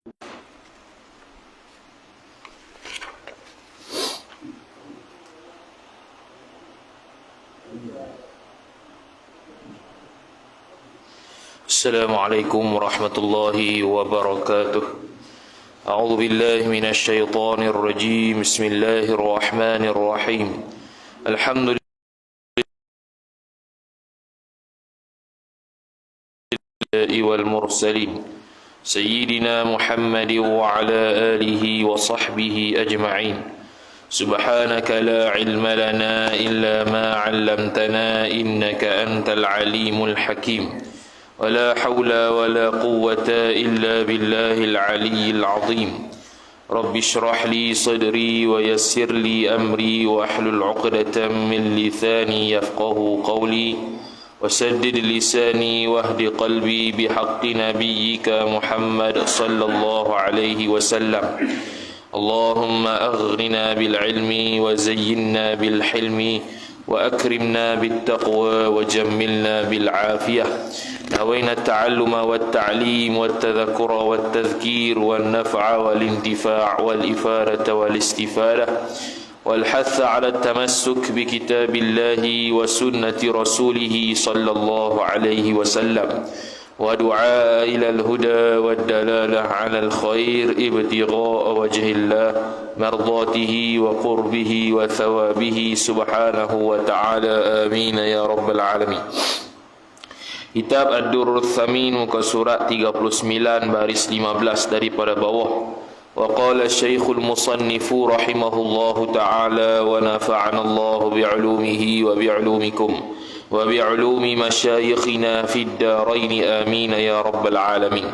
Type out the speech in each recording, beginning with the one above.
Assalamualaikum warahmatullahi wabarakatuh. A'udzu billahi minasyaitonir rajim. Bismillahirrahmanirrahim. Alhamdulillahi wal mursalin sayyidina Muhammadin wa ala alihi wa sahbihi ajma'in. Subhanaka la ilma lana illa ma 'allamtana innaka antal alimul hakim. ولا حول ولا قوة إلا بالله العلي العظيم. رب اشرح لي صدري ويسر لي أمري واحلل عقدة من لساني يفقه قولي وسدد لساني واهد قلبي بحق نبيك محمد صلى الله عليه وسلم. اللهم أغننا بالعلم وزينا بالحلم وأكرمنا بالتقوى وجملنا بالعافية. نوينا التعلم والتعليم والتذكر والتذكير والنفع والانتفاع والإفادة والاستفادة والحث على التمسك بكتاب الله وسنة رسوله صلى الله عليه وسلم ودعاء إلى الهدى والدلالة على الخير ابتغاء وجه الله مرضاته وقربه وثوابه سبحانه وتعالى آمين يا رب العالمين. Kitab Ad-Durrul Thamin, muka surat 39 baris 15 daripada bawah. Wa qala Syekhul Musannifu rahimahullahu ta'ala wa nafa'ana Allah bi'ulumihi wa bi'ulumikum wa bi'ulumi masyayikhina fid darain amin ya rabbal alamin.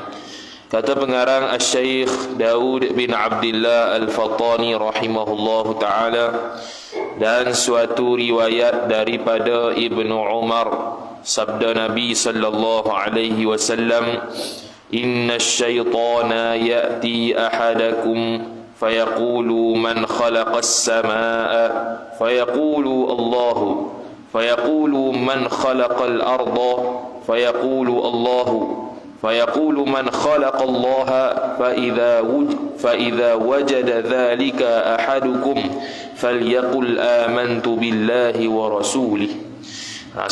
Kata pengarang Asy-Syaikh Daud bin Abdullah Al-Fattani rahimahullahu ta'ala, dan suatu riwayat daripada Ibnu Umar, sabda Nabi sallallahu alaihi wasallam, inna syaitana ya'ti ahadakum fayaqulu man khalaqas samaa fayaqulu Allahu fayaqulu man khalaqal arda fayaqulu Allahu fayaqulu man khalaqallaha فإذا وجد ذلك أحدكم فليقل آمنت بالله ورسوله.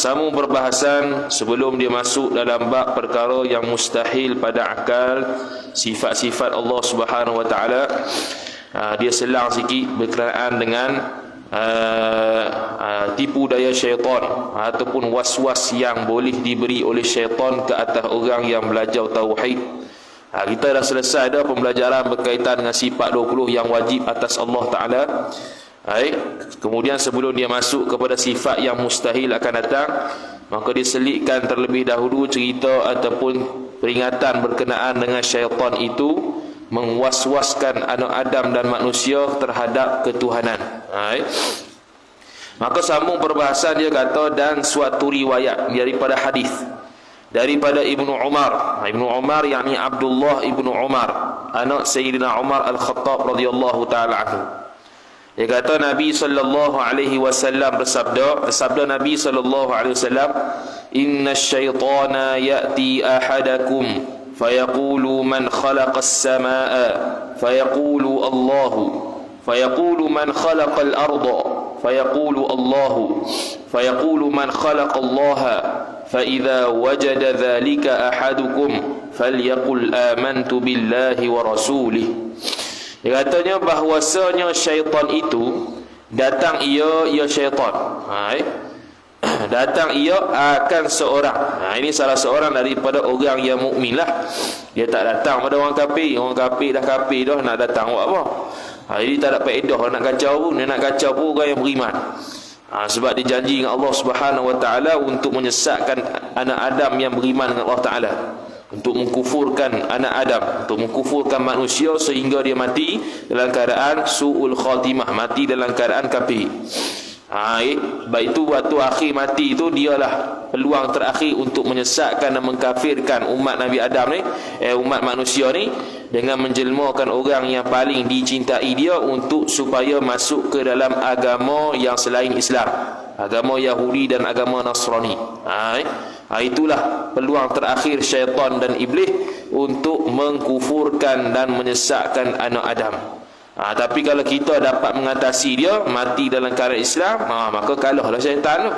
Sambung perbahasan sebelum dia masuk dalam bab perkara yang mustahil pada akal, sifat-sifat Allah Subhanahu wa taala. Dia selang sikit berkenaan dengan tipu daya syaitan ataupun was-was yang boleh diberi oleh syaitan ke atas orang yang belajar tauhid. Kita dah selesai dah pembelajaran berkaitan dengan sifat 20 yang wajib atas Allah Ta'ala. Kemudian sebelum dia masuk kepada sifat yang mustahil akan datang, maka diselitkan terlebih dahulu cerita ataupun peringatan berkenaan dengan syaitan itu mengwas-waskan anak Adam dan manusia terhadap ketuhanan. Maka sambung perbahasan, dia kata, dan suatu riwayat daripada hadis daripada Ibnu Umar. Ibnu Umar yakni Abdullah Ibnu Umar, anak Sayyidina Umar Al-Khattab radhiyallahu taala anhu. Dia kata Nabi sallallahu alaihi wasallam bersabda Nabi sallallahu alaihi wasallam, inna syaitana ya'ti ahadakum fayaqulu man khalaqas samaa fayaqulu Allahu fayaqulu man khalaqal arda fayaqulu Allahu fayaqulu man khalaqallaha فإذا وجد ذلك أحدكم فليقل آمنت بالله ورسوله. Dia katanya bahwasanya syaitan itu datang ia syaitan. Datang ia akan seorang. Ini salah seorang daripada orang yang mukmin lah. Dia tak datang pada orang kafir. Orang kafir dah nak datang buat apa? Jadi tak ada faedah nak kacau pun. Dia nak kacau pun orang yang beriman. Sebab dia janji dengan Allah Subhanahu wa taala untuk menyesatkan anak Adam yang beriman dengan Allah Taala, untuk mengkufurkan anak Adam, untuk mengkufurkan manusia sehingga dia mati dalam keadaan su'ul khatimah, mati dalam keadaan kafir. Sebab itu waktu akhir mati itu dialah peluang terakhir untuk menyesatkan dan mengkafirkan umat Nabi Adam ni, umat manusia ni, dengan menjelmakan orang yang paling dicintai dia untuk supaya masuk ke dalam agama yang selain Islam, agama Yahudi dan agama Nasrani. Itulah peluang terakhir syaitan dan iblis untuk mengkufurkan dan menyesatkan anak Adam. Tapi kalau kita dapat mengatasi dia, mati dalam keadaan Islam, maka kalahlah syaitan tu.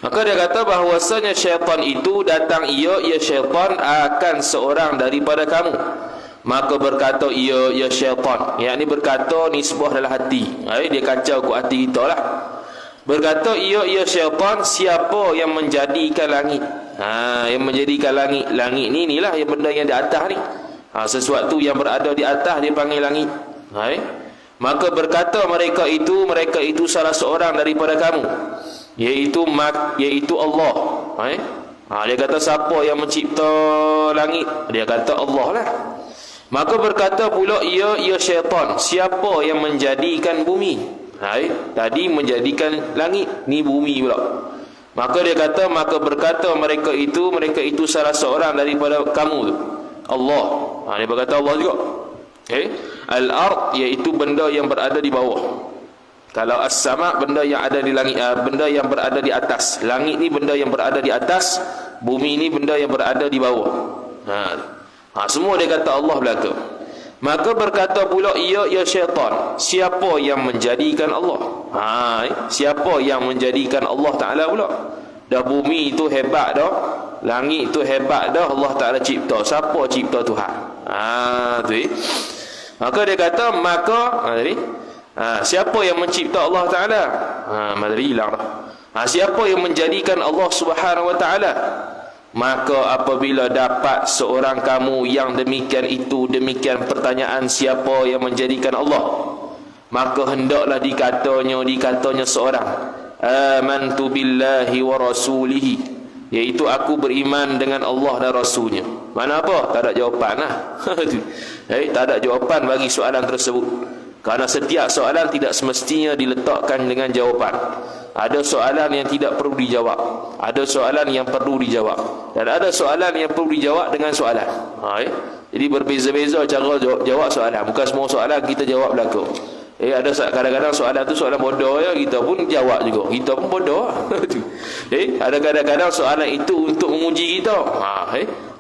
Maka dia kata bahawasanya syaitan itu datang ia syaitan akan seorang daripada kamu. Maka berkata ia syaitan, yakni berkata nisbah dalam hati. Dia kacau ke hati kita lah. Berkata ia syaitan, siapa yang menjadikan langit? Yang menjadikan langit. Langit ni inilah yang benda yang di atas ni. Sesuatu yang berada di atas dia panggil langit. Maka berkata mereka itu salah seorang daripada kamu, iaitu Allah. Dia kata siapa yang mencipta langit? Dia kata Allah lah. Maka berkata pula ia syaitan, siapa yang menjadikan bumi? Tadi menjadikan langit, ni bumi pula. Maka dia kata, maka berkata mereka itu salah seorang daripada kamu tu, Allah. Dia berkata Allah juga. Al-ard iaitu benda yang berada di bawah. Kalau as-sama benda yang ada di langit, benda yang berada di atas. Langit ni benda yang berada di atas, bumi ni benda yang berada di bawah. Semua dia kata Allah belaka. Maka berkata pula ia syaitan, siapa yang menjadikan Allah? Siapa yang menjadikan Allah Ta'ala pula? Dah bumi itu hebat dah, langit itu hebat dah, Allah Ta'ala cipta. Siapa cipta Tuhan? Maka dia kata, siapa yang mencipta Allah Ta'ala? Madri hilang dah. Siapa yang menjadikan Allah Subhanahu Wa Ta'ala? Maka apabila dapat seorang kamu yang demikian pertanyaan siapa yang menjadikan Allah, maka hendaklah dikatanya seorang, amantu billahi wa rasulihi, iaitu aku beriman dengan Allah dan Rasulnya. Mana apa? Tak ada jawapan lah. Tak ada jawapan bagi soalan tersebut. Karena setiap soalan tidak semestinya diletakkan dengan jawapan. Ada soalan yang tidak perlu dijawab, ada soalan yang perlu dijawab, dan ada soalan yang perlu dijawab dengan soalan. Jadi berbeza-beza cara jawab soalan. Bukan semua soalan kita jawab belaka. Ada kadang-kadang soalan tu soalan bodoh ya, kita pun jawab juga, kita pun bodoh. Ada kadang-kadang soalan itu untuk menguji kita.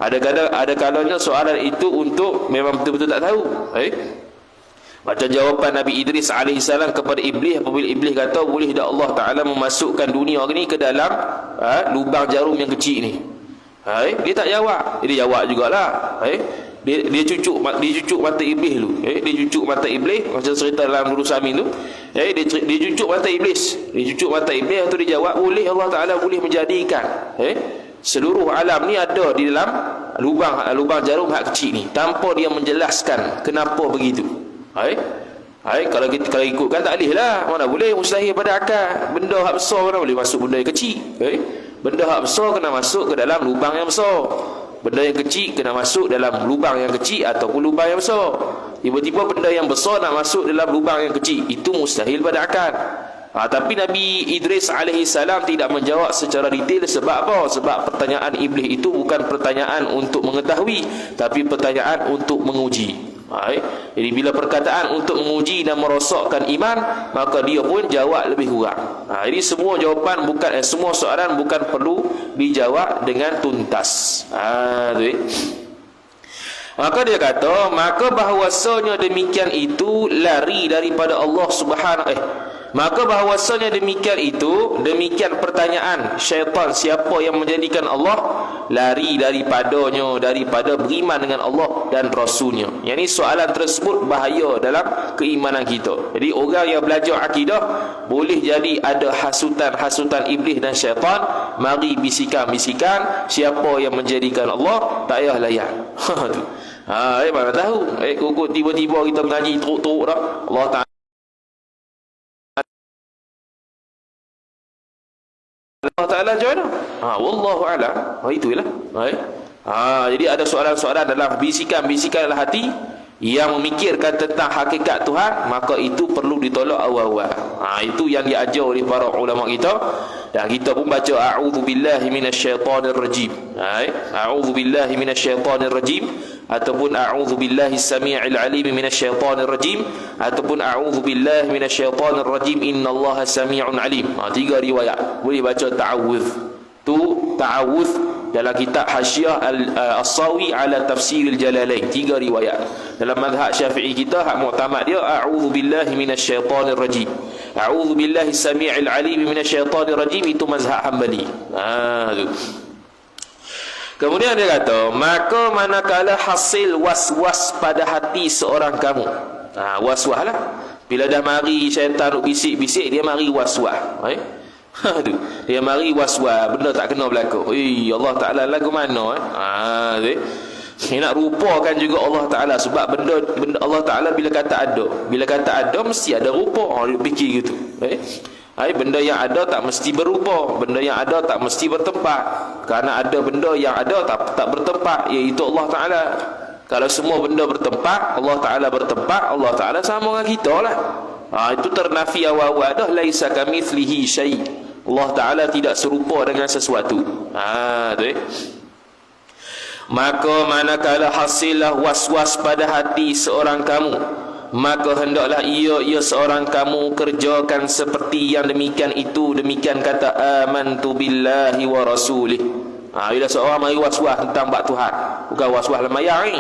Ada kalanya soalan itu untuk memang betul-betul tak tahu. Macam jawapan Nabi Idris alaihissalam kepada Iblis apabila Iblis kata, boleh tak Allah Ta'ala memasukkan dunia ni ke dalam lubang jarum yang kecil ni? Dia tak jawab. Dia jawab jugalah. Dia cucuk mata Iblis tu. Dia cucuk mata Iblis, macam cerita dalam Nurul Samin tu. Dia cucuk mata Iblis. Dia cucuk mata Iblis tu, dia jawab, boleh Allah Ta'ala boleh menjadikan seluruh alam ni ada di dalam lubang jarum hak kecil ni, tanpa dia menjelaskan kenapa begitu. Kalau ikutkan tak boleh lah. Mana boleh, mustahil pada akal. Benda hak besar mana boleh masuk benda yang kecil. Benda hak besar kena masuk ke dalam lubang yang besar. Benda yang kecil kena masuk dalam lubang yang kecil ataupun lubang yang besar. Tiba-tiba benda yang besar nak masuk dalam lubang yang kecil, itu mustahil pada akal. Tapi Nabi Idris alaihissalam tidak menjawab secara detail. Sebab apa? Sebab pertanyaan Iblis itu bukan pertanyaan untuk mengetahui, tapi pertanyaan untuk menguji. Jadi bila perkataan untuk menguji dan merosakkan iman, maka dia pun jawab lebih kurang. Jadi semua jawapan semua soalan bukan perlu dijawab dengan tuntas. Maka dia kata, maka bahawasanya demikian itu lari daripada Allah Subhanahu Maka bahawasanya demikian pertanyaan syaitan, siapa yang menjadikan Allah, lari daripadanya, daripada beriman dengan Allah dan Rasulnya. Yang ini soalan tersebut bahaya dalam keimanan kita. Jadi orang yang belajar akidah, boleh jadi ada hasutan Iblis dan syaitan, mari bisikan-bisikan siapa yang menjadikan Allah, tak payah layan. Mana tahu kukut tiba-tiba kita mengaji teruk-teruk dah, Allah Ta'ala macam mana? Wallahu a'lam. Itulah. Jadi ada soalan-soalan dalam bisikan-bisikan dalam hati yang memikirkan tentang hakikat Tuhan, maka itu perlu ditolak awal-awal. Itu yang diajar oleh para ulama kita, dan kita pun baca a'udzubillahi minasyaitonir rajim. A'udzubillahi minasyaitonir rajim, ataupun a'udzubillahi samii'il 'aliim minasyaitonir rajim, ataupun a'udzubillahi minasyaitonir rajim innallaha samii'un 'aliim. Tiga riwayat. Boleh baca ta'awudz. Tu ta'awudz dalam kitab Hasyiah As-Sawi ala Tafsir Al-Jalalain, 3 riwayat. Dalam mazhab Syafi'i kita, hak muktamad dia a'udzu billahi minasyaitonir rajim, a'udzu billahi samii'il 'alim minasyaitonir rajim, itu mazhab Hanbali. Tu. Kemudian dia kata, maka manakala hasil was-was pada hati seorang kamu. Was-was lah. Bila dah mari syaitan bisik-bisik, dia mari was-was. Dia mari was-was, benda tak kena berlaku. Allah Ta'ala lagu mana? Dia nak rupakan juga Allah Ta'ala. Sebab benda Allah Ta'ala bila kata ada, mesti ada rupa. Dia fikir gitu. Benda yang ada tak mesti berupa, benda yang ada tak mesti bertempat. Kerana ada benda yang ada tak bertempat, iaitu Allah Ta'ala. Kalau semua benda bertempat, Allah Ta'ala bertempat, Allah Ta'ala sama dengan kita lah. Itu ternafi awal-awal dah, laisa kamitslihi syai'. Allah Ta'ala tidak serupa dengan sesuatu. Maka manakala hasillah was-was pada hati seorang kamu, maka hendaklah ia seorang kamu kerjakan seperti yang demikian itu. Demikian kata amantu billahi wa rasulih. Bila seorang mari was-was tentang bab Tuhan, bukan was-was lemayang ni.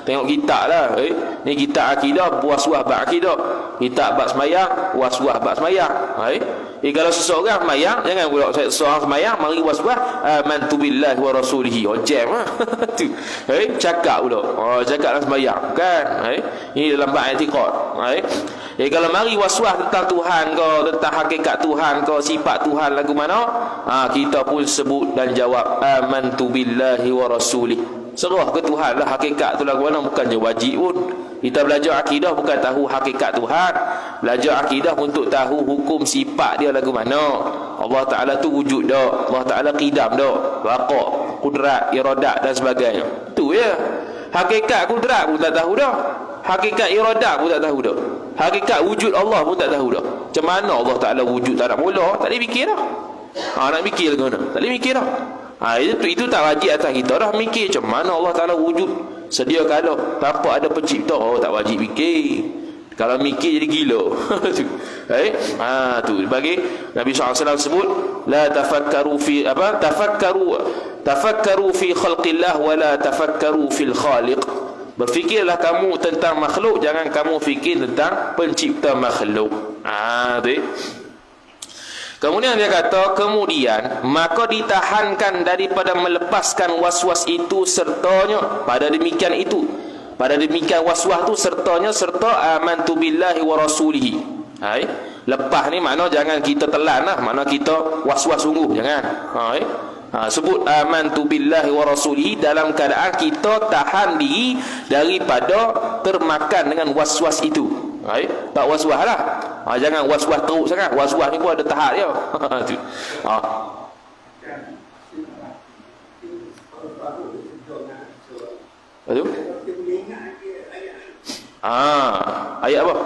Tengok kitab lah. Ni kitab akidah, was-was bab akidah. Kitab bab semayang, was-was bab semayang. Kalau seseorang semayang, jangan pula seseorang semayang mari was-was amantu billahi wa rasulihi. Jam lah. Cakap pula. Cakap dalam semayang, kan? Ini dalam bab i'tiqad. Kalau mari was-was tentang Tuhan ke, tentang hakikat Tuhan ke, sifat Tuhan lagu mana, kita pun sebut dan jawab amantu billahi wa rasulih. Serah ke Tuhan lah, hakikat tu lagu mana, bukannya wajib pun. Kita belajar akidah bukan tahu hakikat Tuhan, belajar akidah untuk tahu hukum sifat dia lagu mana. Allah Ta'ala tu wujud dah, Allah Ta'ala qidam dah, waqa', kudrat, iradat dan sebagainya. Tu ya. Hakikat kudrat pun tak tahu dah, hakikat iradat pun tak tahu dah, hakikat wujud Allah pun tak tahu dah. Macam mana Allah Ta'ala wujud tak nak mula, tak boleh fikir dah. Nak fikir lagu mana, tak boleh fikir dah. Itu tak wajib atas kita dah mikir macam mana Allah Ta'ala wujud sedia kala tanpa ada pencipta. Tak wajib fikir. Kalau mikir jadi gila. Tu bagi Nabi SAW sebut la tafakkaru fi tafakkaru fi khalqillah wa la tafakkaru fil khaliq. Berfikirlah kamu tentang makhluk, jangan kamu fikir tentang pencipta makhluk. Kemudian dia kata, kemudian maka ditahankan daripada melepaskan was-was itu sertanya pada demikian was-was tu sertanya serta amantu billahi wa rasulihi. Lepas ni makna jangan kita telan lah, makna kita was-was sungguh, jangan. Sebut amantu billahi wa rasulihi dalam keadaan kita tahan diri daripada termakan dengan was-was itu. Tak was-was lah. Jangan was-was teruk sangat. Was-was ni pun ada tahap dia. Betul? Ayat apa?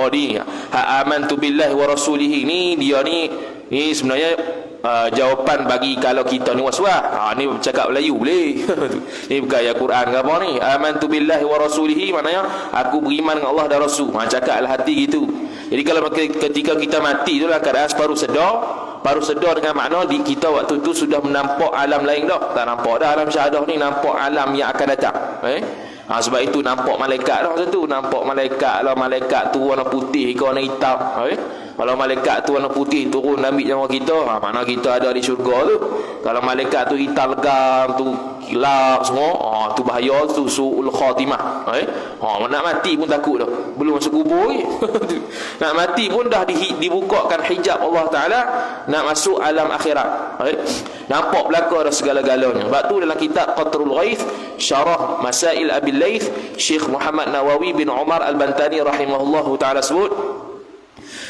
Ni amantu billahi wa rasulihi ni, dia ni sebenarnya jawapan bagi kalau kita ni was-was. Ni cakap Melayu boleh. Ni bukan ayat Quran ke apa ni. Amantu billahi wa rasulihi maknanya aku beriman dengan Allah dan Rasul. Cakap al hati gitu. Jadi kalau ketika kita mati itulah keadaan baru sedar dengan makna kita waktu itu sudah menampak alam lain dah. Tak nampak dah alam syahadah ni, nampak alam yang akan datang. Sebab itu nampak malaikat dah tentu. Nampak malaikat lah, malaikat tu warna putih ke warna hitam. Kalau malaikat tu warna putih turun ambil nyawa kita, mana kita ada di syurga tu. Kalau malaikat tu hitam legam tu gelap semua, tu bahaya, tu su'ul khatimah. Nak mati pun takut dah, belum masuk kubur lagi. Nak mati pun dah dibukakan hijab Allah Ta'ala, nak masuk alam akhirat. Nampak belaka dah segala-galanya. Sebab tu dalam kitab Qatrul Ghaith Syarah Masail Abil Laith, Syekh Muhammad Nawawi bin Umar Al-Bantani rahimahullahu ta'ala sebut,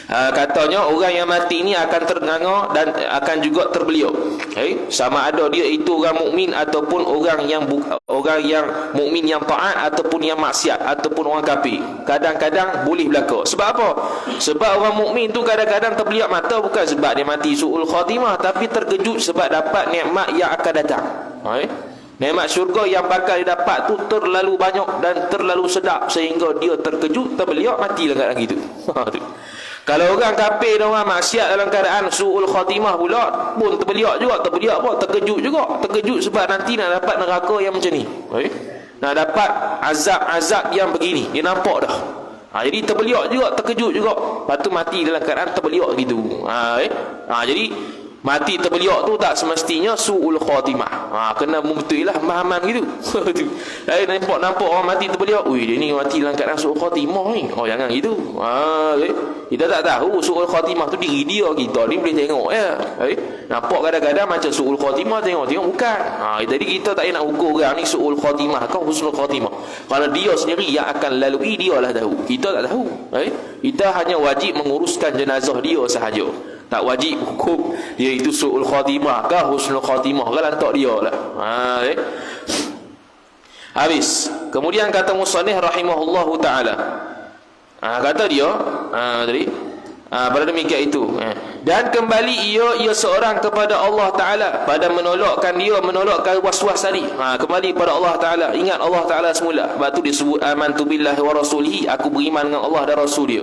katanya orang yang mati ni akan ternganga dan akan juga terbeliau. Sama ada dia itu orang mukmin ataupun orang yang mukmin yang taat ataupun yang maksiat ataupun orang kafir. Kadang-kadang boleh berlaku. Sebab apa? Sebab orang mukmin tu kadang-kadang terbeliak mata bukan sebab dia mati su'ul khatimah, tapi terkejut sebab dapat nikmat yang akan datang. Nikmat syurga yang bakal didapat tu terlalu banyak dan terlalu sedap sehingga dia terkejut, terbeliak, matilah kat lagi tu. Kalau orang kafir dan orang maksiat dalam keadaan su'ul khatimah pula pun terbeliak juga, terbeliak apa? Terkejut juga. Terkejut sebab nanti nak dapat neraka yang macam ni. Nak dapat azab-azab yang begini. Dia nampak dah. Jadi terbeliak juga, terkejut juga. Lepas tu mati dalam keadaan terbeliak gitu. Jadi mati terbeliak tu tak semestinya su'ul khatimah. Kena betul lah pemahaman gitu. Nampak orang mati terbeliak, ui dia ni mati dalam keadaan su'ul khatimah ni. Jangan gitu. Kita tak tahu su'ul khatimah tu diri dia, kita ni boleh tengok ya. Nampak kadang-kadang macam su'ul khatimah, tengok bukan. Jadi kita tak nak ukur orang ni su'ul khatimah ke husnul khatimah. Kalau dia sendiri yang akan lalui, dia lah tahu. Kita tak tahu. Kita hanya wajib menguruskan jenazah dia sahaja. Tak wajib hukum dia itu su'ul khatimah ke husnul khatimah ke, lantak dia lah. Habis. Kemudian kata musannif rahimahullahu ta'ala, kata dia tadi, pada demikian itu, dan kembali ia seorang kepada Allah Ta'ala pada menolakkan was-was tadi. Kembali pada Allah Ta'ala, ingat Allah Ta'ala semula. Sebab tu disebut amantu billahi wa rasulihi, aku beriman dengan Allah dan Rasul dia.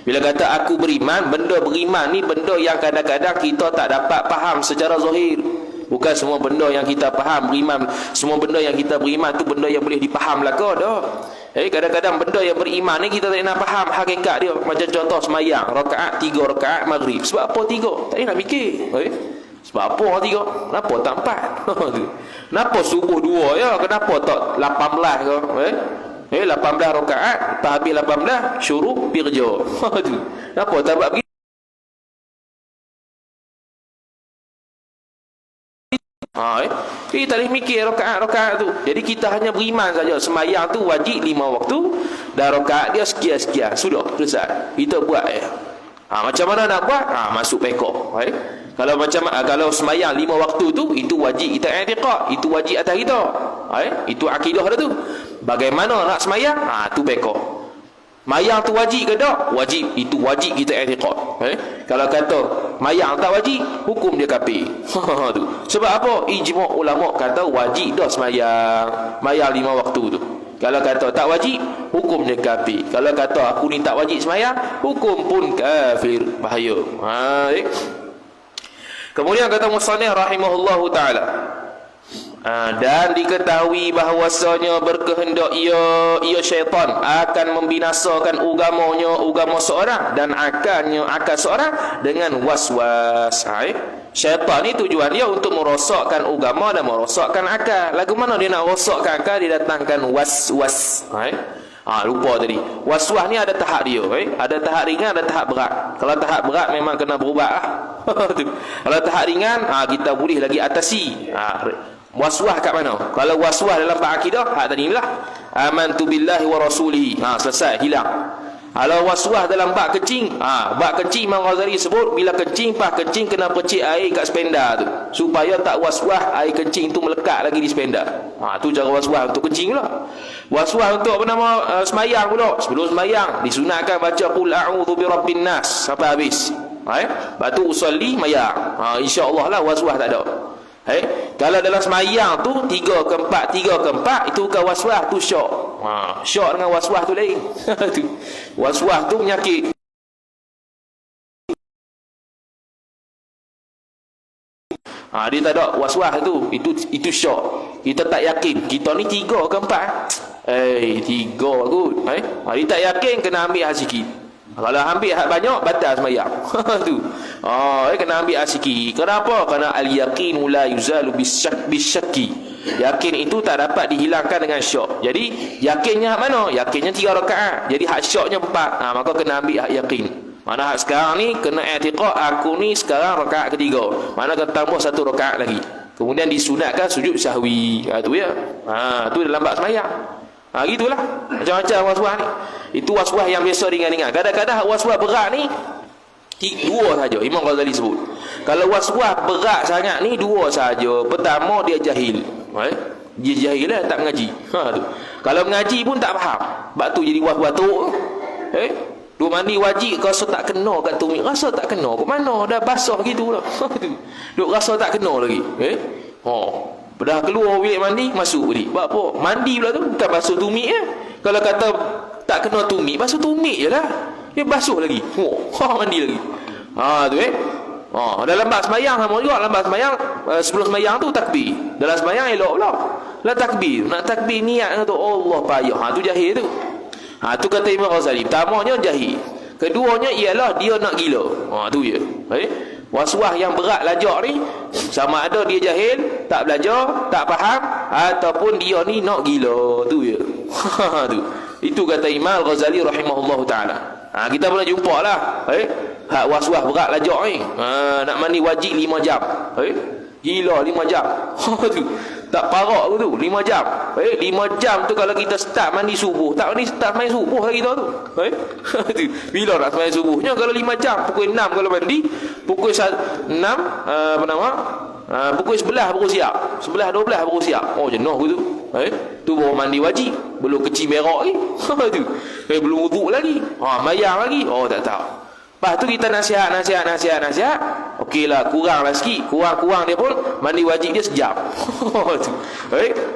Bila kata aku beriman, benda beriman ni benda yang kadang-kadang kita tak dapat faham secara zahir. Bukan semua benda yang kita faham beriman, semua benda yang kita beriman tu benda yang boleh dipaham lah ke dah. Kadang-kadang benda yang beriman ni kita tak nak faham hakikat dia. Macam contoh semayang, 3 rakaat maghrib. Sebab apa 3? Tak nak fikir. Sebab apa 3? Kenapa tak 4? Kenapa subuh 2 ya? Kenapa tak 18 ke? 18 rakaat, lepas habis 18 syuruk pergi kerja. Kenapa tak buat begitu? Kita tak boleh mikir rakaat-rakaat tu. Jadi kita hanya beriman saja. Semayang tu wajib 5 waktu, dan rakaat dia sekian-sekian. Sudah, selesai. Kita buat macam mana nak buat? Masuk pekok. Kalau semayang 5 waktu tu, itu wajib kita i'tiqad, itu wajib atas kita. Itu akidah dah tu. Bagaimana nak semayang? Tu pekok. Mayang tu wajib ke tak? Wajib. Itu wajib kita i'tiqad. Kalau kata mayang tak wajib, hukum dia kafir. Sebab apa? Ijma' ulama kata wajib dah semayang. Mayang 5 waktu tu. Kalau kata tak wajib, hukum dia kafir. Kalau kata aku ni tak wajib semayang, hukum pun kafir. Bahaya. Kemudian kata musannif rahimahullahu ta'ala, dan diketahui bahawasanya berkehendak ia syaitan akan membinasakan agama seorang dan akal seorang dengan was-was. Syaitan ni tujuan dia untuk merosakkan agama dan merosakkan akal. Lagu mana dia nak rosakkan akal? Dia datangkan was-was. Lupa tadi. Was-was ni ada tahap dia. Ada tahap ringan, ada tahap berat. Kalau tahap berat memang kena berubat lah. Kalau tahap ringan, kita boleh lagi atasi. Was-was kat mana? Kalau was-was dalam bab akidah, tadi lah amantu billahi wa rasulihi, selesai, hilang. Kalau was-was dalam bab kencing, bab kencing Imam Ghazali sebut, bila kencing kena percik air kat spenda tu, supaya tak was-was air kencing tu melekat lagi di spenda. Tu cara was-was untuk kencing lah. Was-was untuk semayang pula. Sebelum semayang disunatkan baca qul a'udzu birabbin nas sampai habis. Lepas tu usolli mayang. Insya-Allah lah was-was tak ada. Kalau dalam semayang tu 3 ke 4 itu bukan was-was, tu syok. Syok dengan was-was tu lain. Was-was tu penyakit. Dia tak ada was-was tu, itu syok. Kita tak yakin. Kita ni 3 ke 4. 3 kot. Dia tak yakin, kena ambil sikit. Kalau ambil hak banyak, batal semayang. Tu. Kena ambil sikit. Kenapa? Kerana al-yaqin la yuzalu bisyakki. Yakin itu tak dapat dihilangkan dengan syok. Jadi, yakinnya hak mana? Yakinnya 3 rakaat. Jadi, hak syoknya 4. Maka kena ambil hak yakin. Mana hak sekarang ni, kena i'tiqad, aku ni sekarang rakaat ketiga. Mana kena tambah 1 rakaat lagi. Kemudian disunatkan sujud sahwi. Tu ya. Tu dalam bab semayang. Gitulah. Macam-macam was-was ni. Itu was-was yang biasa ringan-ringan. Kadang-kadang was-was berat ni 2 saja Imam Ghazali sebut. Kalau was-was berat sangat ni 2 saja. Pertama, dia jahil. Dia jahil lah, tak mengaji. Tu. Kalau mengaji pun tak faham. Sebab tu jadi was-was tu. Dua mandi wajib, rasa tak kena kat tumit. Rasa tak kena. Ke mana? Dah basah gitu lah. Duk rasa tak kena lagi. Dah keluar bilik mandi, masuk balik. Buat apa? Mandi pula tu, bukan basuh tumit ya. Kalau kata tak kena tumit, basuh tumit je lah. dia basuh lagi. Mandi lagi. Tu dalam bab sembahyang sama juga. Dalam bab sembahyang, sebelum sembahyang tu takbir. Dalam sembahyang elok pula. Lah takbir, nak takbir niat tu Allah payah. Tu jahil tu. Tu kata Imam Ghazali. Pertamanya jahil. Keduanya ialah dia nak gila. Tu je. Was-was yang berat lajak ni, sama ada dia jahil, tak belajar, tak faham, ataupun dia ni nak gila. Tu je. Tu. Itu kata Imam Ghazali rahimahullahu taala. Kita pernah jumpa lah. Hak was-was berat lajak ni. Nak mandi wajib 5 jam. Gila 5 jam. Tu. Tak parak tu 5 jam. 5 jam tu kalau kita start mandi subuh, tak mandi start main subuh lah kita tu. Tu. Bila nak main subuhnya kalau 5 jam, pukul 6 kalau mandi, pukul 6 pukul 11 baru siap. 11 12 baru siap. Jenuh tu. Tu baru mandi wajib, belum kecil berak lagi. Tu. Belum wuduk lagi. Mayang lagi. Tak tahu. Lepas tu kita nasihat. Okeylah, kuranglah sikit. Kurang dia pun mandi wajib dia sejam. Tu.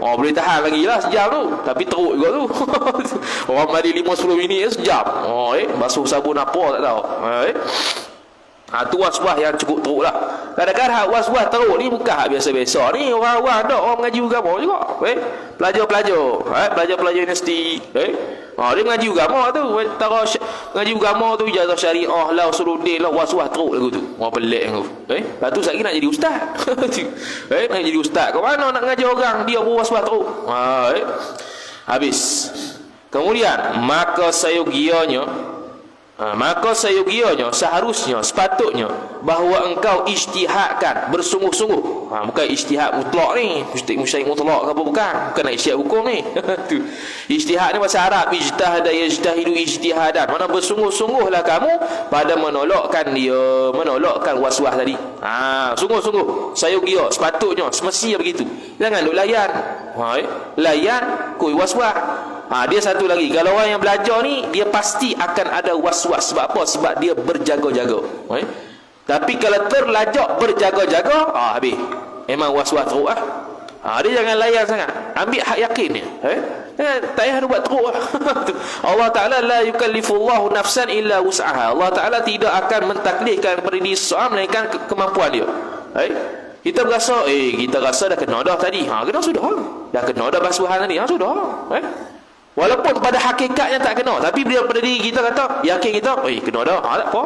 Boleh tahan lagi lah sejam tu. Tapi teruk juga tu. Orang mandi 5-10 minit sejam. Basuh sabun apa tak tahu. Tu was-was yang cukup teruk lah. Kadang-kadang was-was teruk ni bukan hak biasa-biasa ni. Orang-orang ada, orang mengaji agama juga. Pelajar-pelajar universiti. Dia mengaji agama tu. Mengaji agama tu ijazah syariah lah, usuluddin lah, was-was teruk lagu tu. Orang pelik tu. Lepas tu sekali nak jadi ustaz. Nak jadi ustaz. Kau mana nak mengaji orang, dia pun was-was teruk. Habis. Kemudian maka seharusnya, sepatutnya bahawa engkau ijtihadkan bersungguh-sungguh. Bukan ijtihad mutlak ni, mustahil mutlak ke apa, bukan nak ijtihad hukum ni. Tu. Ijtihad ni bahasa Arab, ijtahada yajtahidu ijtihadan. Mana bersungguh-sungguhlah kamu pada menolakkan was-was tadi. Sungguh-sungguh, sayugia, sepatutnya, semestinya begitu. Jangan duk layan. Layan koi was-was. Dia satu lagi, kalau orang yang belajar ni, dia pasti akan ada was-was. Sebab apa? Sebab dia berjaga-jaga. Tapi kalau terlajak berjaga-jaga, habis. Memang was-was teruk lah. Dia jangan layan sangat. Ambil hak yakin dia. Tak payah buat teruk lah. Allah Ta'ala la yukallifullahu nafsan illa wus'aha. Allah Ta'ala tidak akan mentaklifkan kepada diri seseorang melainkan kemampuan dia. Kita berasa, kita rasa dah kena dah tadi. Kena sudah. Dah kena dah basuhan tadi. Sudah. Walaupun pada hakikatnya tak kena, tapi bila pada diri kita kata, yakin kita, kena dah, tak apa.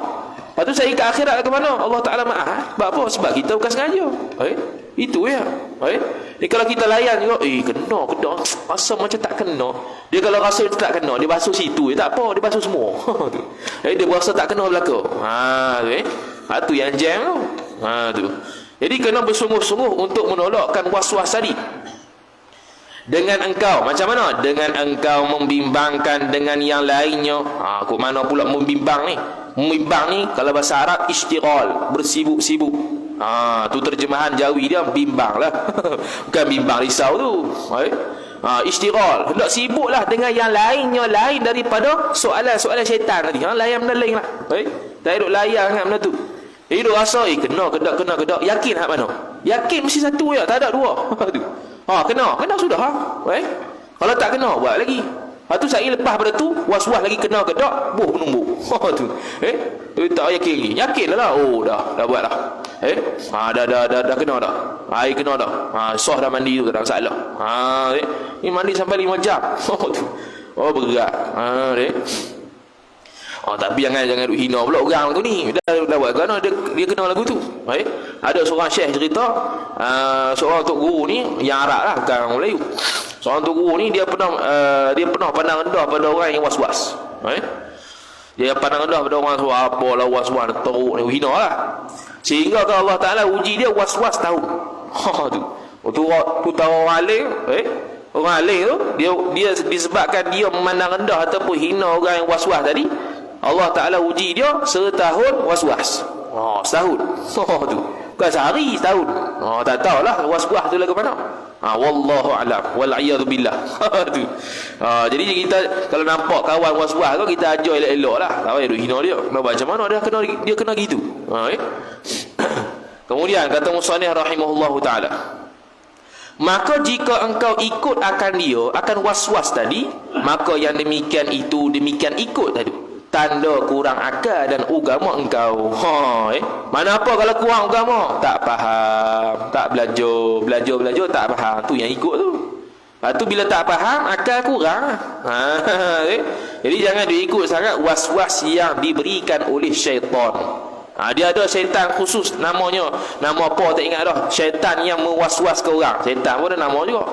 Lepas tu saya ke akhirat ke mana? Allah Ta'ala maaf. Sebab apa? Sebab kita bukan sengaja. Itu ya. Jadi kalau kita layan juga, kena. Rasa macam tak kena. Dia kalau rasa itu tak kena, dia basuh situ. Tak apa, dia basuh semua. Dia rasa tak kena belakang. Tu yang jam tu. Tu. Jadi kena bersungguh-sungguh untuk menolakkan was-was tadi. Dengan engkau, macam mana? Dengan engkau membimbangkan dengan yang lainnya. Kok mana pula membimbang ni? Membimbang ni kalau bahasa Arab istighal, bersibuk-sibuk. Tu terjemahan Jawi dia bimbang lah. Bukan bimbang risau tu. Istighal, hendak sibuklah dengan yang lainnya, lain daripada soalan-soalan syaitan tadi. Layan benda lain lah. Tak duk layan sangat benda tu. Jadi duk rasa kena. Yakin hak mana? Yakin mesti satu je, tak ada dua. Tu. Kena sudah. Kalau tak kena buat lagi. Tu saya lepas pada tu was-was lagi kena ke tak, menumbuk. Tu. Tak yakin lagi. Yakin lah. Dah buat dah. Dah kena dah. Air kena dah. Sah dah mandi tu tak ada masalah. Ni mandi sampai 5 jam. Tu. Berat. Tapi jangan duk hina pula orang tu ni. Dah buat kerana dia kena lagu tu. Ada seorang syekh cerita, seorang tok guru ni yang Arab lah, bukan orang Melayu. Seorang tok guru ni dia pernah pandang rendah pada orang yang was-was. Dia pandang rendah pada orang tu, apalah was-was teruk ni, hina lah. Sehingga kalau Allah Ta'ala uji dia was-was tahu. Tu tahu orang alim, orang alim tu dia disebabkan dia memandang rendah ataupun hina orang yang was-was tadi, Allah Ta'ala uji dia setahun was-was. Setahun. Tu. Bukan sehari, setahun. Tak tahulah was-was tu lah ke mana. Wallahu a'lam. Wal'iyadu billah. Tu. Jadi kita kalau nampak kawan was-was tu, kita ajar elok-elok lah. Tak payah duk hina dia. Macam mana dia kena gitu. Kemudian kata musannif rahimahullahu ta'ala, maka jika engkau ikut akan dia, akan was-was tadi, maka yang demikian itu demikian ikut tadi. tanda kurang akal dan agama engkau. Mana apa kalau kurang agama? Tak faham, tak belajar tak faham. Tu yang ikut tu. Lepas tu bila tak faham, akal kurang. Jadi jangan diikut sangat was-was yang diberikan oleh syaitan. Dia ada syaitan khusus, namanya nama apa tak ingat dah. Syaitan yang mewaswas ke orang. Syaitan pun ada nama juga.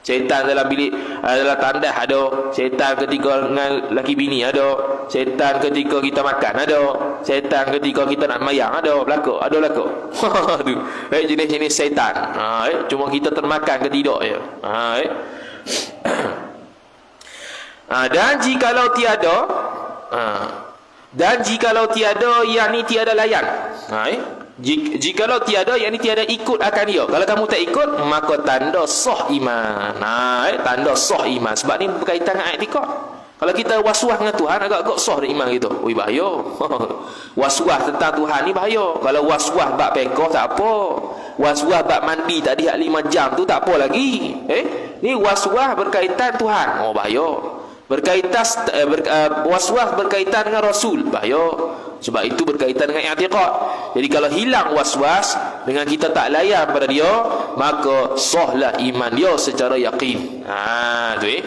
Syaitan dalam bilik, dalam tandas ada. Syaitan ketika dengan laki bini ada. Syaitan ketika kita makan ada. Syaitan ketika kita nak mayang ada. Berlaku. Tu. Jenis-jenis syaitan. Cuma kita termakan ke tidak ya. Dan jikalau tiada, yakni tiada layan. Jikalau tiada, yakni tiada ikut akan dia. Kalau kamu tak ikut, maka tanda sah iman. Tanda sah iman. Sebab ni berkaitan dengan i'tikad. Kalau kita was-was dengan Tuhan, agak-agak sah dah iman kita. Oi, bahaya. Was-was tentang Tuhan ni bahaya. Kalau was-was bab pekoh tak apa. Was-was bab mandi tadi 5 jam tu tak apa lagi. Ni was-was berkaitan Tuhan. Oh, bahaya. Was-was berkaitan dengan Rasul, bahaya. Sebab itu berkaitan dengan i'tikad. Jadi kalau hilang was-was dengan kita tak layan pada dia, maka sahlah iman dia secara yakin. Tu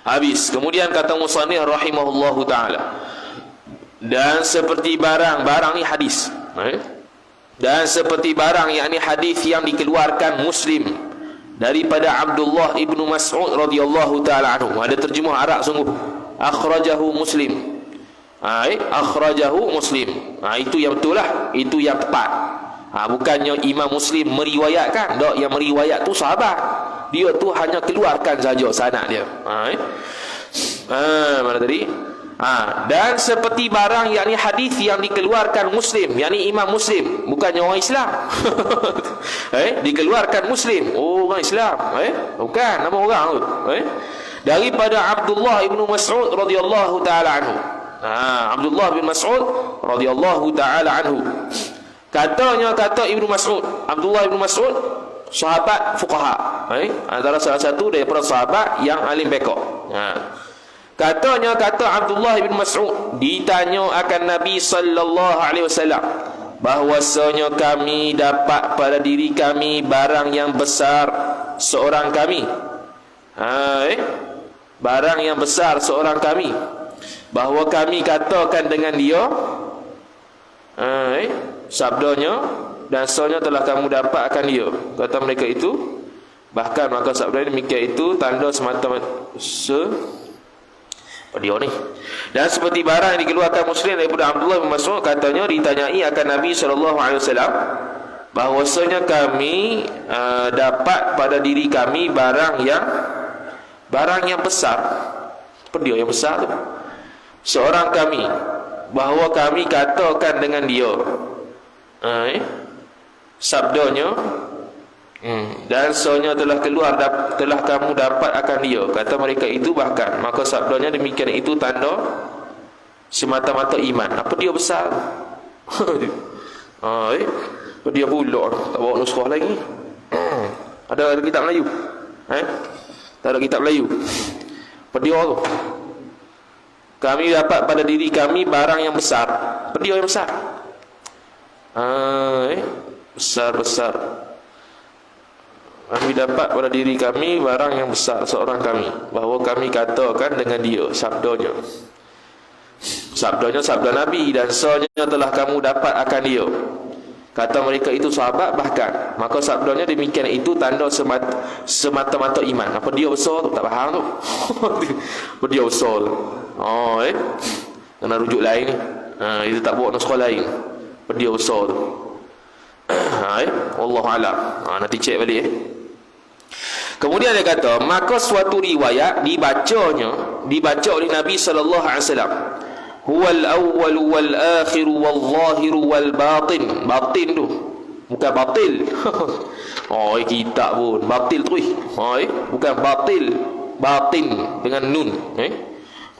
habis. Kemudian kata musannif rahimahullahu taala, dan seperti barang ni hadis. Dan seperti barang yakni hadis yang dikeluarkan Muslim daripada Abdullah ibnu Mas'ud radhiyallahu taala anhu. Ada terjemah Arab sungguh. Akhrajahu Muslim. Akhrajahu Muslim. Itu yang betul lah. Itu yang tepat. Bukannya Imam Muslim meriwayatkan. Tak, yang meriwayat tu sahabat. Dia tu hanya keluarkan saja sanad dia. Mana tadi? Dan seperti barang yakni hadis yang dikeluarkan Muslim, yakni Imam Muslim, bukannya orang Islam. Dikeluarkan Muslim. Oh, orang Islam. Bukan nama orang tu. Daripada Abdullah ibnu Mas'ud radhiyallahu taala anhu. Abdullah bin Mas'ud radhiyallahu taala anhu. Kata Ibnu Mas'ud, Abdullah bin Mas'ud sahabat fuqaha. Antara salah satu daripada sahabat yang alim fiqh. Kata Abdullah bin Mas'ud, ditanya akan Nabi sallallahu alaihi wasallam, bahwasanya kami dapat pada diri kami barang yang besar seorang kami. Barang yang besar seorang kami, bahawa kami katakan dengan dia, sabdanya, dan soalnya telah kamu dapat akan dia. Kata mereka itu, bahkan maka sabda demikian itu tanda semata-mata dia ni. Dan seperti barang yang dikeluarkan Muslim daripada Abdullah bin Mas'ud, katanya ditanyai akan Nabi SAW, bahwasanya kami dapat pada diri kami barang yang besar. Apa dia yang besar tu? Seorang kami, bahawa kami katakan dengan dia, sabdanya, dan soalnya telah kamu dapat akan dia. Kata mereka itu, bahkan maka sabdanya demikian itu tanda semata-mata iman. Apa dia besar? Apa dia pula tak bawa nuskah lagi? Ada kitab Melayu? Tak ada kitab Melayu. Apa dia tu? Kami dapat pada diri kami barang yang besar. Apa dia yang besar? Besar. Kami dapat pada diri kami barang yang besar seorang kami, bahawa kami katakan dengan dia, sabdanya sabda Nabi, dan soalnya telah kamu dapat akan dia. Kata mereka itu sahabat, bahkan maka sabdanya demikian itu tanda semata-mata iman. Apa dia besar tu? Tak faham tu. Apa dia besar tu? Kena rujuk lain ni. Itu tak bawa nuskah lain. Apa dia besar tu? Wallahu a'lam. Nanti cek balik. Kemudian dia kata, maka suatu riwayat dibaca oleh Nabi sallallahu alaihi wasallam, huwal awwal wal akhir wal zahir wal batin. Batin tu bukan batil. Kitab pun batil tu. Bukan batil, batin dengan nun.